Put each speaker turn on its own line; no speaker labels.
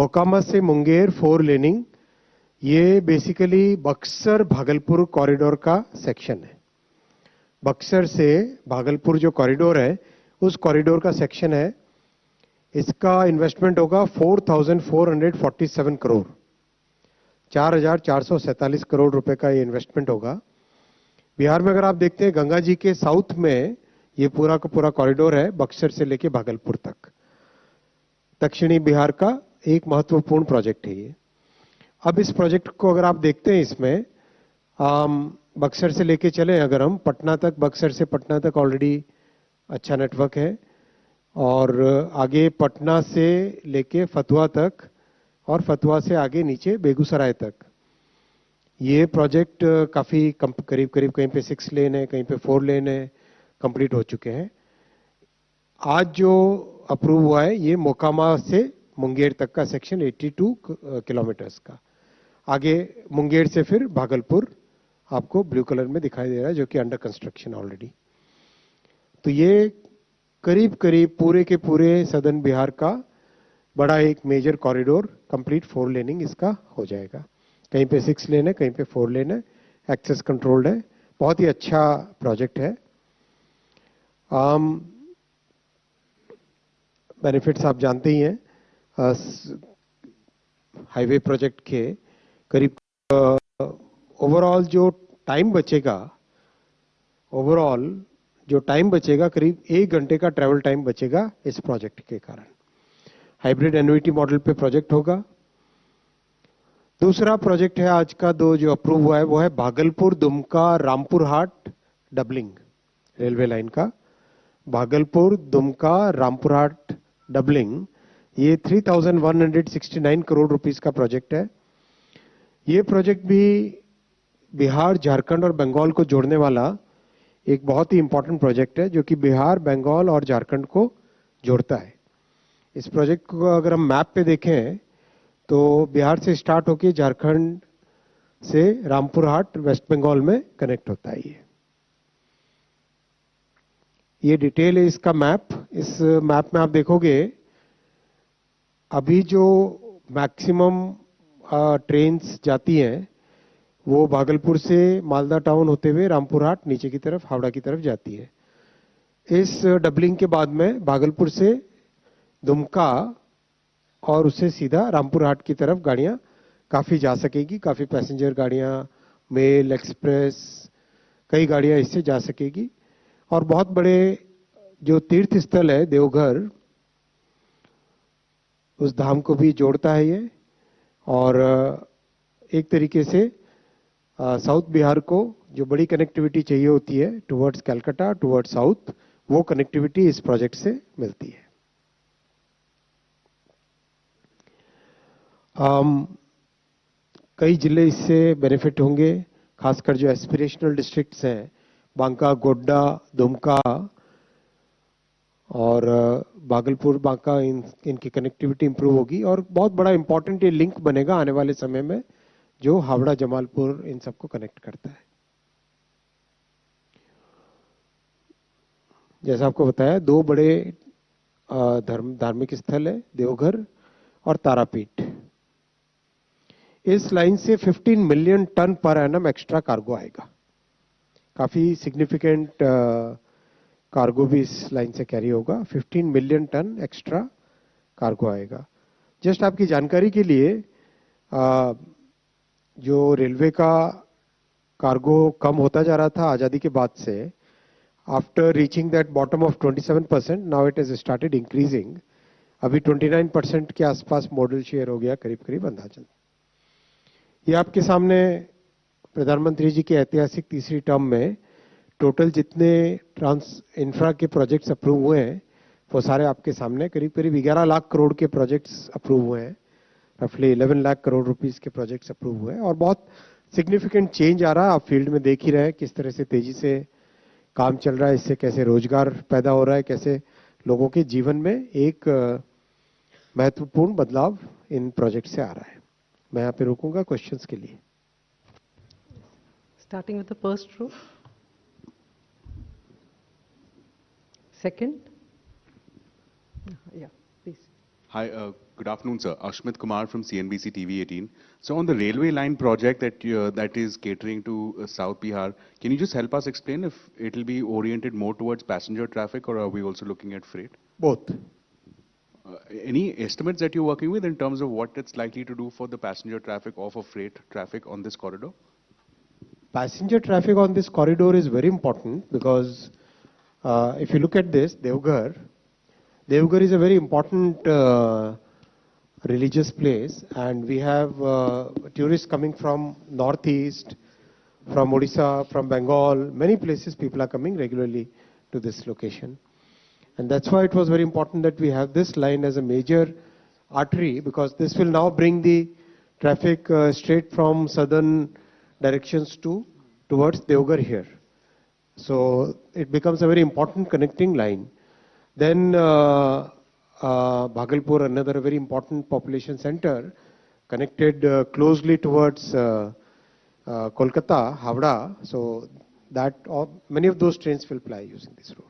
मोकामा से मुंगेर 4 लेनिंग, ये basically Buxar Bhagalpur corridor का सेक्शन है। बक्सर से भागलपुर जो कॉरिडोर है, उस कॉरिडोर का सेक्शन है। इसका इन्वेस्टमेंट होगा 4,447 करोड़, 4,447 करोड़ रुपए का ये इन्वेस्टमेंट होगा। बिहार में अगर आप देखते हैं, गंगा जी के साउथ में ये पूरा का पूरा कॉरिडोर है, बक्सर से लेके भागलपुर तक। दक्षिणी बिहार का एक महत्वपूर्ण प्रोजेक्ट है ये। अब इस प्रोजेक्ट को अगर आप देखते हैं, इसमें बक्सर से लेके चले अगर हम पटना तक, बक्सर से पटना तक ऑलरेडी अच्छा नेटवर्क है, और आगे पटना से लेके फतुहा तक, और फतुहा से आगे नीचे बेगूसराय तक। ये प्रोजेक्ट काफी करीब करीब कहीं पे 6 लेन है, कहीं पे 4 लेन है, कंप्लीट हो चुके हैं। आज जो अप्रूव हुआ है ये मोकामा से मुंगेर तक का सेक्शन 82 किलोमीटर्स का। आगे मुंगेर से फिर भागलपुर आपको ब्लू कलर में दिखाई दे रहा है, जो कि अंडर कंस्ट्रक्शन ऑलरेडी। तो ये करीब करीब पूरे के पूरे सदर्न बिहार का बड़ा एक मेजर कॉरिडोर कंप्लीट 4 लेनिंग इसका हो जाएगा। कहीं पे 6 लेन है, कहीं पे 4 लेन है, एक्सेस कंट्रोल्ड है। बहुत ही अच्छा प्रोजेक्ट है। बेनिफिट्स आप जानते ही हैं। हाईवे प्रोजेक्ट के करीब ओवरऑल जो टाइम बचेगा, करीब 1 घंटे का ट्रैवल टाइम बचेगा इस प्रोजेक्ट के कारण। हाइब्रिड एन्युइटी मॉडल पे प्रोजेक्ट होगा। दूसरा प्रोजेक्ट है आज का जो अप्रूव हुआ है, वो है भागलपुर दुमका रामपुर हाट डबलिंग रेलवे लाइन का। भागलपुर दुमका रामपुर हाट डबलिंग, ये 3,169 करोड़ रुपीस का प्रोजेक्ट है। ये प्रोजेक्ट भी बिहार, झारखंड और बंगाल को जोड़ने वाला एक बहुत ही इंपॉर्टेंट प्रोजेक्ट है, जो कि बिहार, बंगाल और झारखंड को जोड़ता है। इस प्रोजेक्ट को अगर हम मैप पे देखें तो बिहार से स्टार्ट होकर झारखंड से रामपुर हाट वेस्ट बंगाल में कनेक्ट होता है। ये डिटेल है इसका मैप। इस मैप में आप देखोगे अभी जो मैक्सिमम ट्रेन्स जाती हैं वो भागलपुर से मालदा टाउन होते हुए रामपुर हाट नीचे की तरफ हावड़ा की तरफ जाती है। इस डबलिंग के बाद में भागलपुर से दुमका और उससे सीधा रामपुर हाट की तरफ गाड़ियां काफी जा सकेगी। काफी पैसेंजर गाड़ियां, मेल, एक्सप्रेस, कई गाड़ियां इससे जा सकेगी। और बहुत बड़े जो तीर्थ स्थल है देवघर, उस धाम को भी जोड़ता है ये। और एक तरीके से साउथ बिहार को जो बड़ी कनेक्टिविटी चाहिए होती है टुवर्ड्स कलकत्ता, टुवर्ड्स साउथ, वो कनेक्टिविटी इस प्रोजेक्ट से मिलती है। कई जिले इससे बेनिफिट होंगे, खासकर जो एस्पिरेशनल डिस्ट्रिक्ट्स हैं, बांका, गोड्डा, दुमका और भागलपुर, बांका, इनकी कनेक्टिविटी इंप्रूव होगी। और बहुत बड़ा इंपॉर्टेंट ये लिंक बनेगा आने वाले समय में, जो हावड़ा, जमालपुर इन सबको कनेक्ट करता है। जैसा आपको बताया, 2 बड़े धार्मिक स्थल है, देवघर और तारापीठ। इस लाइन से 15 million ton per annum extra cargo आएगा। काफी सिग्निफिकेंट कार्गो भी इस लाइन से कैरी होगा। 15 मिलियन टन एक्स्ट्रा कार्गो आएगा। जस्ट आपकी जानकारी के लिए, जो रेलवे का कार्गो कम होता जा रहा था आजादी के बाद से, after reaching that bottom of 27%, now it is started increasing. अभी 29% के आसपास मॉडल शेयर हो गया, करीब करीब अंदाजन। ये आपके सामने प्रधानमंत्री जी की ऐतिहासिक तीसरी टर्म में टोटल जितने इंफ्रा के प्रोजेक्ट्स अप्रूव हुए हैं, वो सारे आपके सामने। करीब करीब 11 लाख करोड़ के प्रोजेक्ट्स अप्रूव हुए हैं। रफली 11 लाख करोड़ रुपीस के प्रोजेक्ट्स अप्रूव हुए हैं। और बहुत सिग्निफिकेंट चेंज आ रहा है। आप फील्ड में देख ही रहे हैं किस तरह से तेजी से काम चल रहा है। इससे कैसे रोजगार पैदा हो रहा है, कैसे लोगों के जीवन में एक महत्वपूर्ण बदलाव इन प्रोजेक्ट से आ रहा है। मैं यहाँ पे रुकूंगा क्वेश्चंस के लिए।
Starting with the first row. Second. Yeah, please. Hi, good afternoon, sir. Ashmit Kumar from CNBC TV 18. So on the railway line project that is catering to South Bihar, can you just help us explain if it will be oriented more towards passenger traffic, or are we also looking at freight?
Both.
Any estimates that you're working with in terms of what it's likely to do for the passenger traffic or for freight traffic on this corridor?
Passenger traffic on this corridor is very important because if you look at this, Devghar is a very important religious place, and we have tourists coming from northeast, from Odisha, from Bengal, many places people are coming regularly to this location. And that's why it was very important that we have this line as a major artery, because this will now bring the traffic straight from southern directions towards Devghar here. So it becomes a very important connecting line. Then Bhagalpur, another very important population center, connected closely towards Kolkata, Havda. So that many of those trains will ply using this road.